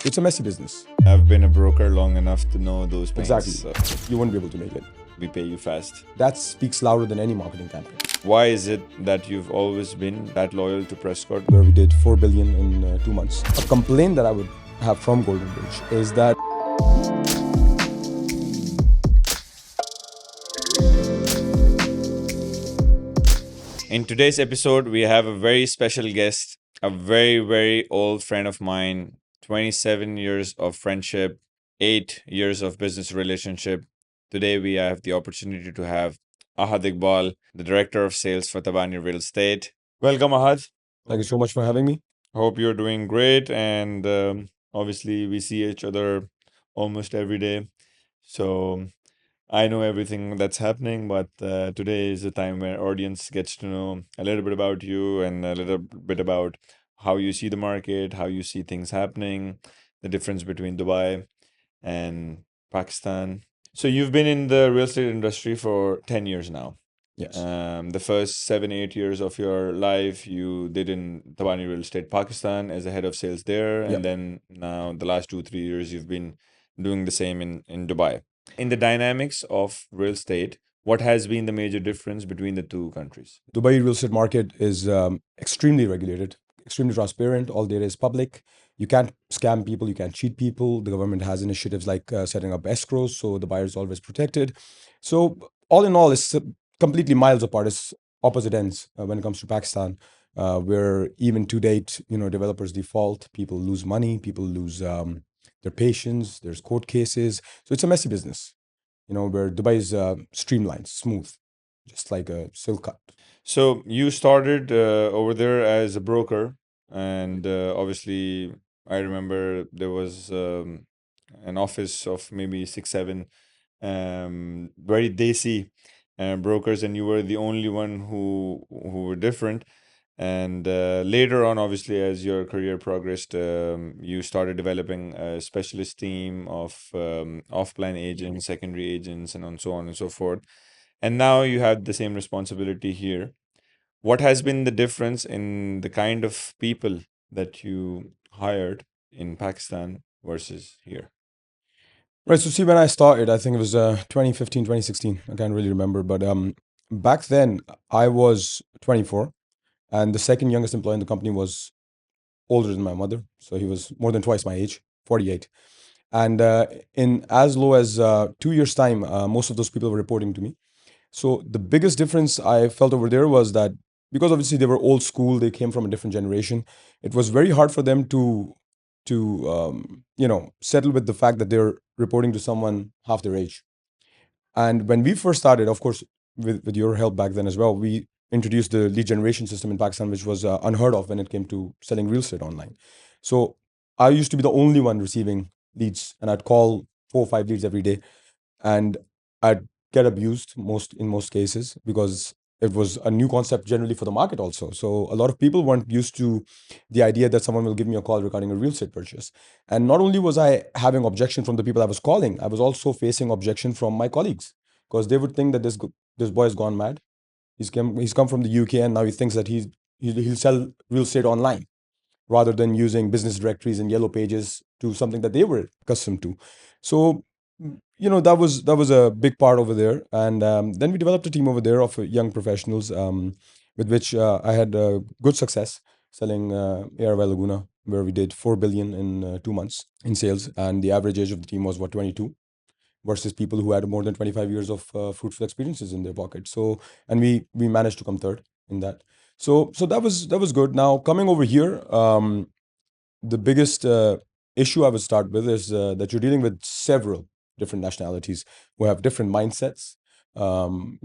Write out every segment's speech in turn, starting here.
It's a messy business. I've been a broker long enough to know those pains. Exactly. You won't be able to make it. We pay you fast. That speaks louder than any marketing campaign. Why is it that you've always been that loyal to Prescott? Where we did 4 billion in 2 months. A complaint that I would have from Golden Bridge is that In today's episode, we have a very special guest, a very, very old friend of mine, 27 years of friendship, 8 years of business relationship. Today, we have the opportunity to have Ahad Iqbal, the Director of Sales for Tabani Real Estate. Welcome, Ahad. thank you so much for having me. Hope you're doing great. And obviously, we see each other almost every day. So I know everything that's happening, but today is a time where audience gets to know a little bit about you and a little bit about how you see the market, how you see things happening, the difference between Dubai and Pakistan. So you've been in the real estate industry for 10 years now. Yes. The first 7, 8 years of your life you did in Tabani Real Estate, Pakistan, as a head of sales there, Yep. and then now the last 2, 3 years you've been doing the same in Dubai. In the dynamics of real estate, what has been the major difference between the two countries? Dubai real estate market is extremely regulated, extremely transparent. All data is public. You can't scam people. You can't cheat people. The government has initiatives like setting up escrows, so the buyer is always protected. So all in all, it's completely miles apart. It's opposite ends when it comes to Pakistan, where even to date, developers default, people lose money, people lose their patience. There's court cases, so it's a messy business. Where Dubai is streamlined, smooth, just like a silk cut. So you started over there as a broker, and obviously, I remember there was an office of maybe 6, 7 very desi brokers, and you were the only one who were different. And later on, obviously, as your career progressed, you started developing a specialist team of off-plan agents, secondary agents, and so on and so forth. And now you have the same responsibility here. What has been the difference in the kind of people that you hired in Pakistan versus here? Right. So see, when I started, I think it was 2015, 2016. I can't really remember, but back then I was 24, and the second youngest employee in the company was older than my mother, so he was more than twice my age, 48. And in as low as 2 years' time, most of those people were reporting to me. So the biggest difference I felt over there was that because obviously they were old school, they came from a different generation. It was very hard for them to settle with the fact that they're reporting to someone half their age. And when we first started, of course, with your help back then as well, we introduced the lead generation system in Pakistan, which was unheard of when it came to selling real estate online. So I used to be the only one receiving leads, and I'd call 4 or 5 leads every day, and I'd get abused most cases because it was a new concept generally for the market also. So a lot of people weren't used to the idea that someone will give me a call regarding a real estate purchase. And not only was I having objection from the people I was calling, I was also facing objection from my colleagues because they would think that this boy has gone mad. He's come from the UK, and now he thinks that he'll sell real estate online rather than using business directories and yellow pages to something that they were accustomed to. So, that was a big part over there. And then we developed a team over there of young professionals, with which I had good success selling ARY Laguna, where we did 4 billion in 2 months in sales. And the average age of the team was, 22, versus people who had more than 25 years of fruitful experiences in their pocket. So, and we managed to come third in that. So that was good. Now coming over here, the biggest issue I would start with is that you're dealing with several different nationalities who have different mindsets. When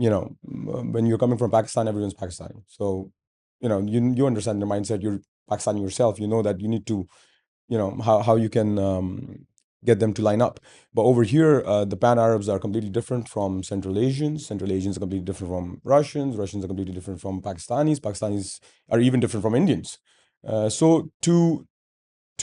you're coming from Pakistan, everyone's Pakistani. So, you understand their mindset. You're Pakistani yourself. You know that you need to, how you can get them to line up. But over here, the Pan Arabs are completely different from Central Asians. Central Asians are completely different from Russians. Russians are completely different from Pakistanis. Pakistanis are even different from Indians. So to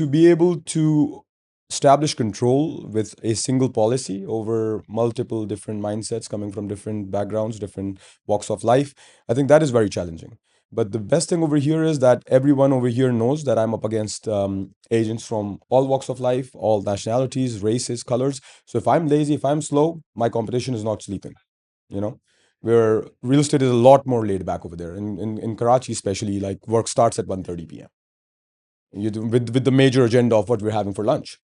be able to establish control with a single policy over multiple different mindsets coming from different backgrounds, different walks of life, I think that is very challenging. But the best thing over here is that everyone over here knows that I'm up against agents from all walks of life, all nationalities, races, colors. So if I'm lazy, if I'm slow, my competition is not sleeping. You know, where real estate is a lot more laid back over there. In Karachi, especially, like work starts at 1:30 p.m. With the major agenda of what we're having for lunch,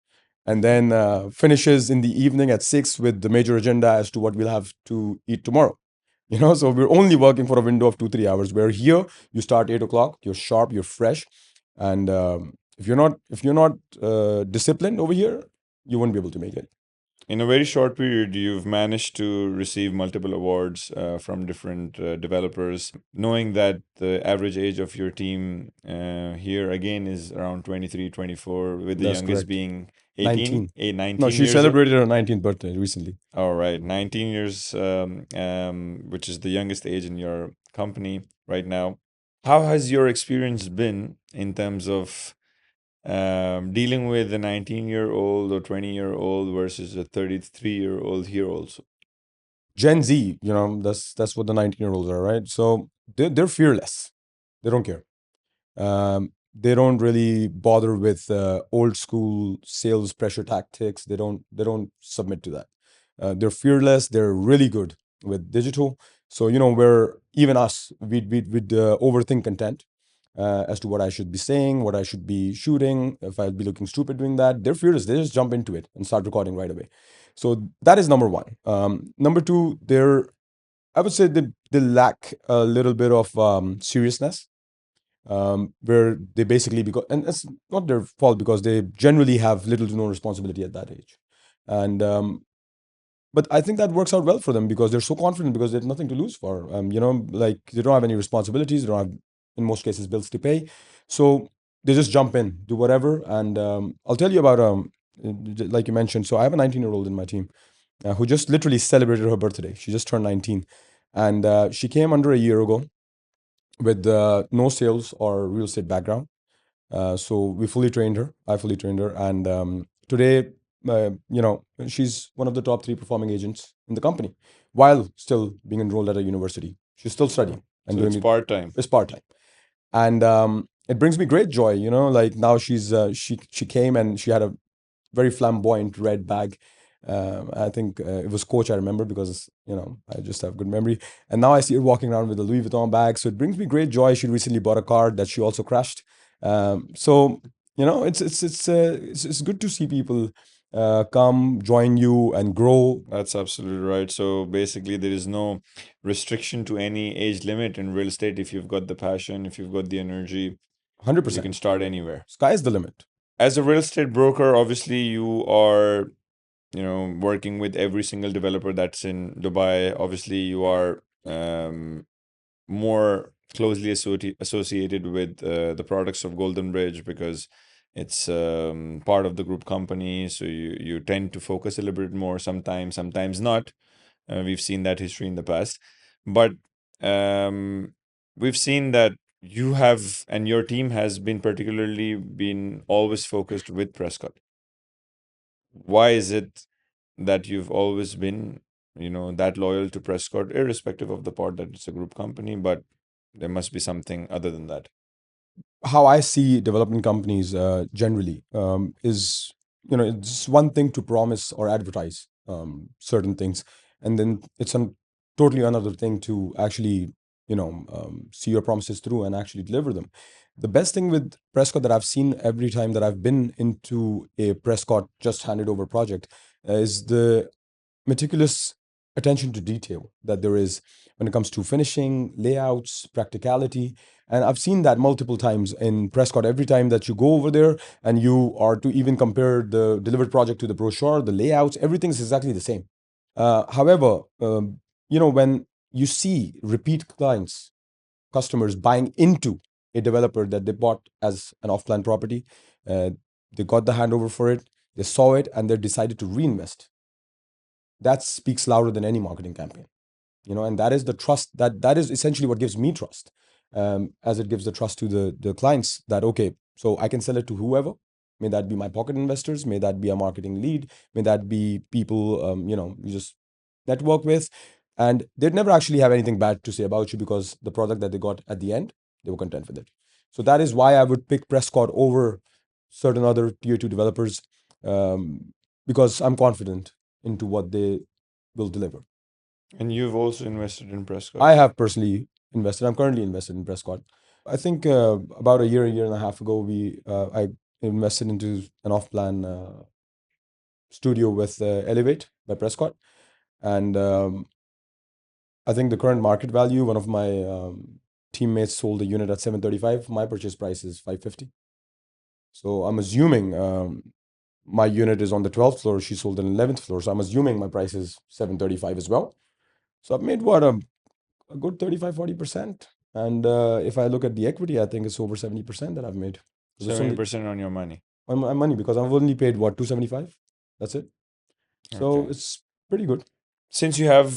and then finishes in the evening at 6 with the major agenda as to what we'll have to eat tomorrow. So we're only working for a window of 2-3 hours. Where here you start 8 o'clock, you're sharp, you're fresh, and if you're not disciplined over here, you won't be able to make it. In a very short period, you've managed to receive multiple awards from different developers, knowing that the average age of your team here again is around 23, 24, with the That's youngest correct. being 18, 19. No, 19 she years old. celebrated her 19th birthday recently. All right, 19 years, which is the youngest age in your company right now. How has your experience been in terms of dealing with a 19-year-old or 20-year-old versus a 33-year-old here also? Gen Z, that's what the 19-year-olds are, right? So they're fearless. They don't care. They don't really bother with old school sales pressure tactics. They don't submit to that. They're fearless. They're really good with digital. So where even us, we'd overthink content as to what I should be saying, what I should be shooting, if I'll be looking stupid doing that. They're fearless. They just jump into it and start recording right away. So that is number one. Number two, I would say they lack a little bit of seriousness, where they basically, because, and it's not their fault, because they generally have little to no responsibility at that age. And but I think that works out well for them because they're so confident, because they have nothing to lose for. Like, they don't have any responsibilities, they don't have, in most cases, bills to pay. So they just jump in, do whatever. And I'll tell you about like you mentioned. So I have a 19-year-old in my team who just literally celebrated her birthday. She just turned 19, and she came under a year ago with no sales or real estate background. So we fully trained her. I fully trained her, and today, she's one of the top three performing agents in the company, while still being enrolled at a university. She's still Oh, studying and so doing it's it. part-time. It's part time, and it brings me great joy. Like now she came and she had a very flamboyant red bag. I think it was Coach. I remember because I just have good memory. And now I see her walking around with a Louis Vuitton bag, so it brings me great joy. She recently bought a car that she also crashed. So it's good to see people come join you and grow. That's absolutely right. So basically, there is no restriction to any age limit in real estate. If you've got the passion, if you've got the energy, you 100%. can start anywhere. Sky is the limit. As a real estate broker, obviously, you are, working with every single developer that's in Dubai. Obviously, you are more closely associated with the products of Golden Bridge because it's part of the group company. So you tend to focus a little bit more sometimes, sometimes not. We've seen that history in the past. But um, we've seen that you have and your team has been particularly been always focused with Prescott. Why is it that you've always been, that loyal to Prescott, irrespective of the part that it's a group company, but there must be something other than that. How I see development companies generally is, it's one thing to promise or advertise certain things, and then it's totally another thing to actually, see your promises through and actually deliver them. The best thing with Prescott that I've seen every time that I've been into a Prescott just handed over project is the meticulous attention to detail that there is when it comes to finishing, layouts, practicality. And I've seen that multiple times in Prescott. Every time that you go over there and you are to even compare the delivered project to the brochure, the layouts, everything is exactly the same. However, when you see repeat clients, customers buying into a developer that they bought as an off-plan property, uh, they got the handover for it, they saw it, and they decided to reinvest. That speaks louder than any marketing campaign. And that is the trust, that is essentially what gives me trust, as it gives the trust to the clients, that okay, so I can sell it to whoever. May that be my pocket investors, may that be a marketing lead, may that be people you just network with, and they'd never actually have anything bad to say about you, because the product that they got at the end They were content with it. So that is why I would pick Prescott over certain other tier two developers, um, because I'm confident into what they will deliver. And you've also invested in Prescott. I have personally invested. I'm currently invested in Prescott. I think about a year and a half ago, we I invested into an off-plan studio with Elevate by Prescott, and I think the current market value. One of my teammates sold a unit at 735. My purchase price is 550. So I'm assuming my unit is on the 12th floor. She sold an 11th floor. So I'm assuming my price is 735 as well. So I've made what a good 35-40%. And if I look at the equity, I think it's over 70% that I've made. So it's only 70% on your money. my money because I've only paid what 275. That's it. So Okay. it's pretty good. Since you have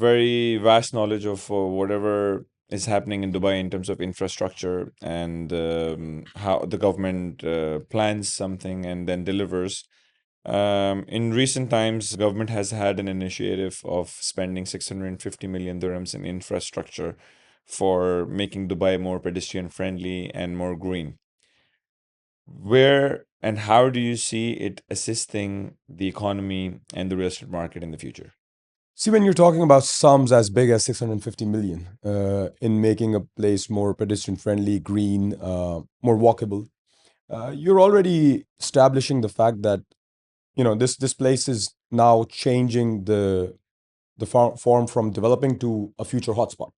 very vast knowledge of whatever is happening in Dubai in terms of infrastructure and how the government plans something and then delivers, in recent times, government has had an initiative of spending 650 million dirhams in infrastructure for making Dubai more pedestrian friendly and more green. Where and how do you see it assisting the economy and the real estate market in the future? See, when you're talking about sums as big as 650 million in making a place more pedestrian friendly, green, more walkable, you're already establishing the fact that this place is now changing the form from developing to a future hotspot.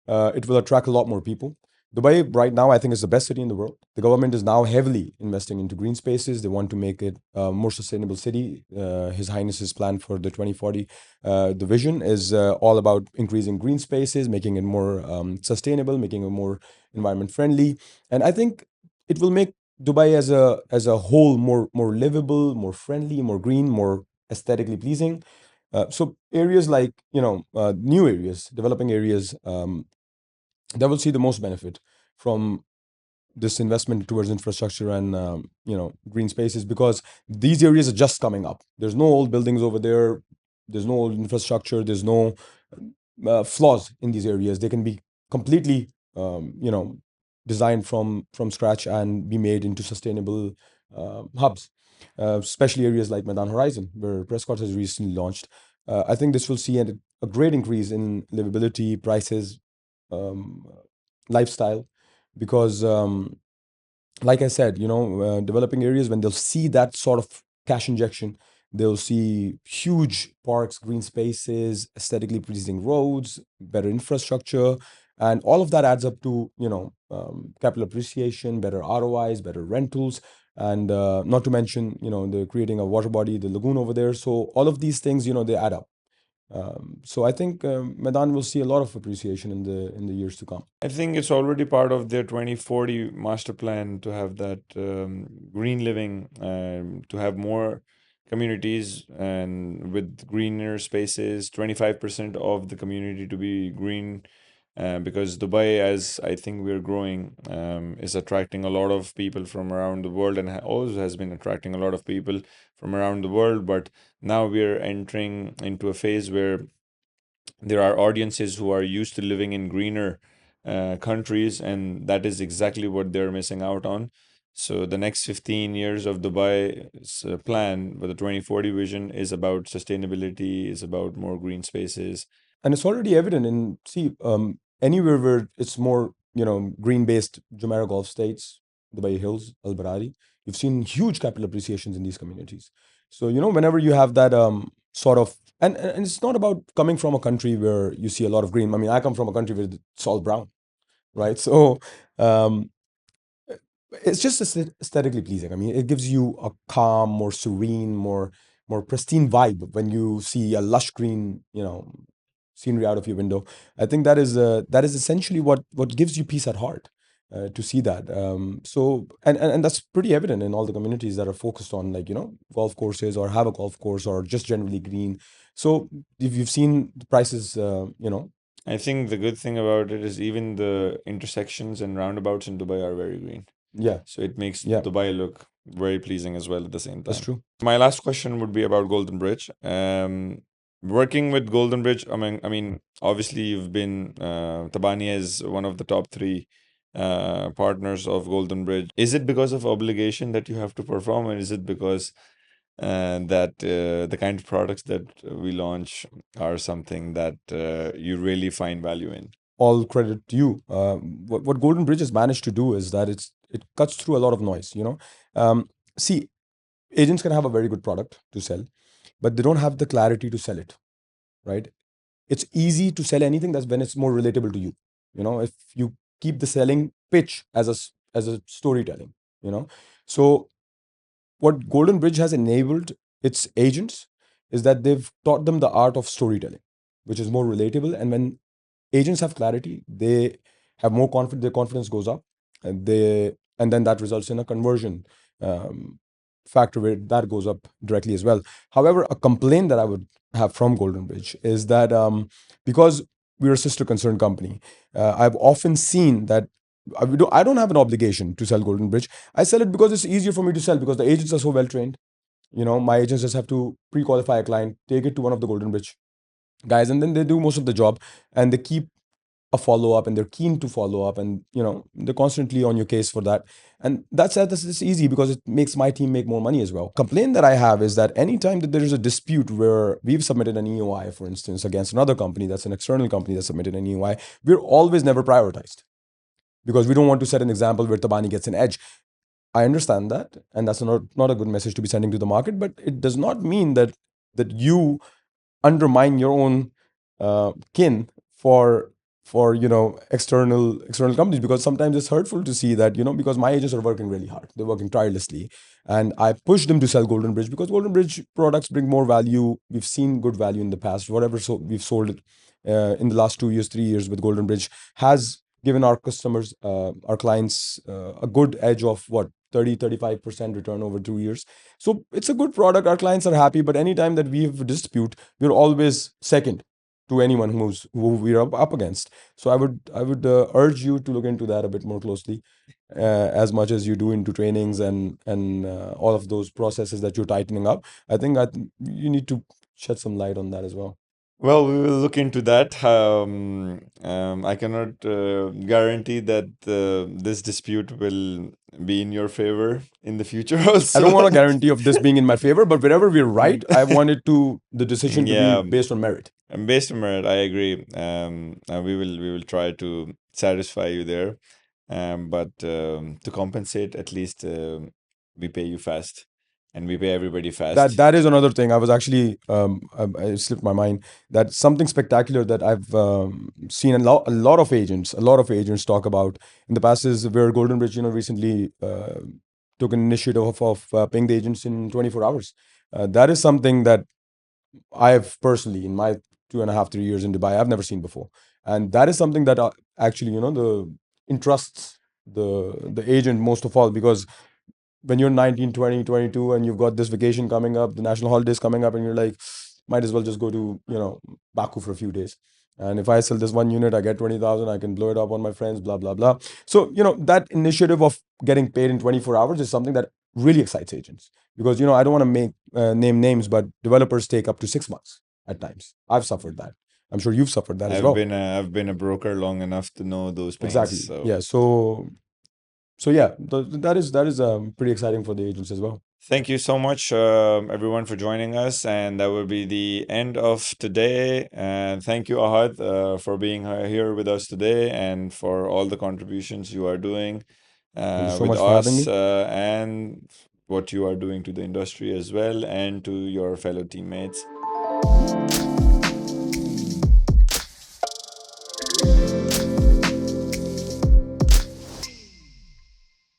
It will attract a lot more people. Dubai right now, I think, is the best city in the world. The government is now heavily investing into green spaces. They want to make it a more sustainable city. His Highness's plan for the 2040, the vision is all about increasing green spaces, making it more sustainable, making it more environment friendly. And I think it will make Dubai as a whole more livable, more friendly, more green, more aesthetically pleasing. So areas like new areas, developing areas, that will see the most benefit from this investment towards infrastructure and green spaces, because these areas are just coming up. There's no old buildings over there. There's no old infrastructure. There's no flaws in these areas. They can be completely designed from scratch and be made into sustainable hubs, especially areas like Medan Horizon, where Prescott has recently launched. I think this will see a great increase in livability, prices, um, lifestyle, because like I said, developing areas, when they'll see that sort of cash injection, they'll see huge parks, green spaces, aesthetically pleasing roads, better infrastructure, and all of that adds up to capital appreciation, better ROIs, better rentals, and not to mention they're creating a water body, the lagoon over there. So all of these things, they add up. So I think Medan will see a lot of appreciation in the years to come. I think it's already part of their 2040 master plan to have that green living, to have more communities and with greener spaces, 25% of the community to be green. Because Dubai, as I think we're growing, is attracting a lot of people from around the world and always has been attracting a lot of people from around the world. But now we're entering into a phase where there are audiences who are used to living in greener countries, and that is exactly what they're missing out on. So the next 15 years of Dubai's plan with the 2040 vision is about sustainability, is about more green spaces. And it's already evident in, see, anywhere where it's more green based, Jumeirah Gulf states, Dubai Hills, Al Barari, you've seen huge capital appreciations in these communities. So whenever you have that sort of, and it's not about coming from a country where you see a lot of green. I mean, I come from a country where it's all brown, right? So um, it's just aesthetically pleasing. I mean, it gives you a calm, more serene, more pristine vibe when you see a lush green, scenery out of your window. I think that is essentially what gives you peace at heart, to see that. So and that's pretty evident in all the communities that are focused on, like, golf courses or have a golf course or just generally green. So if you've seen the prices, I think the good thing about it is even the intersections and roundabouts in Dubai are very green. yeah, So it makes yeah, Dubai look very pleasing as well at the same that's time. true. My last question would be about Golden Bridge. Working with Golden Bridge, I mean, obviously you've been Tabani is one of the top three partners of Golden Bridge. Is it because of obligation that you have to perform, or is it because that the kind of products that we launch are something that you really find value in? All credit to you. What Golden Bridge has managed to do is that it cuts through a lot of noise. See, agents can have a very good product to sell, but they don't have the clarity to sell it. Right? It's easy to sell anything that's when it's more relatable to you. If you keep the selling pitch as a storytelling. You know, so what Golden Bridge has enabled its agents is that they've taught them the art of storytelling, which is more relatable. And when agents have clarity, they have more confidence, their confidence goes up, and then that results in a conversion um, factor where that goes up directly as well. However, a complaint that I would have from Golden Bridge is that because we're a sister concern company, I've often seen that I don't have an obligation to sell Golden Bridge. I sell it because it's easier for me to sell because the agents are so well trained. My agents just have to pre-qualify a client, take it to one of the Golden Bridge guys, and then they do most of the job, and they keep a follow up, and they're keen to follow up, and they're constantly on your case for that. And that's easy because it makes my team make more money as well. Complaint that I have is that anytime that there is a dispute where we've submitted an EOI, for instance, against another company that's an external company that submitted an EOI, we're always never prioritized because we don't want to set an example where Tabani gets an edge. I understand that, and that's not a good message to be sending to the market, but it does not mean that you undermine your own kin for external companies, because sometimes it's hurtful to see that, because my agents are working really hard, they're working tirelessly, and I push them to sell Golden Bridge because Golden Bridge products bring more value. We've seen good value in the past. Whatever, so we've sold it in the last 2 years, 3 years with Golden Bridge has given our customers, our clients, a good edge of what, 30-35% return over 2 years. So it's a good product. Our clients are happy. But anytime that we have a dispute, we're always second to anyone who we're up against. So I would urge you to look into that a bit more closely, as much as you do into trainings and all of those processes that you're tightening up. I think you need to shed some light on that as well. Well, we will look into that. I cannot guarantee that this dispute will be in your favor in the future I also. don't want a guarantee of this being in my favor, but wherever we're right, I want the decision to be Yeah, based on merit. and based on merit, I agree. We will try to satisfy you there, but to compensate, at least we pay you fast, and we pay everybody That fast. that is another thing. I was actually it slipped my mind that something spectacular that I've seen a lot of agents talk about in the past is where Golden Bridge, recently took an initiative of paying the agents in 24 hours. That is something that I've personally, in my 2.5-3 years in Dubai, I've never seen before, and that is something that actually, the entrusts the agent most of all, because when you're 19, 20, 22, and you've got this vacation coming up, the national holidays coming up, and you're like, might as well just go to, Baku for a few days. And if I sell this one unit, I get 20,000, I can blow it up on my friends, blah, blah, blah. So, that initiative of getting paid in 24 hours is something that really excites agents because, I don't want to name names, but developers take up to 6 months at times. I've suffered that. I'm sure you've suffered that as I've well. been a broker long enough to know those pains. Exactly. So Yeah. So yeah, that is pretty exciting for the agents as well. thank you so much, everyone, for joining us, and that will be the end of today. And thank you, Ahad, for being here with us today, and for all the contributions you are doing Thank you so with much for having us, me. and what you are doing to the industry as well, and to your fellow teammates.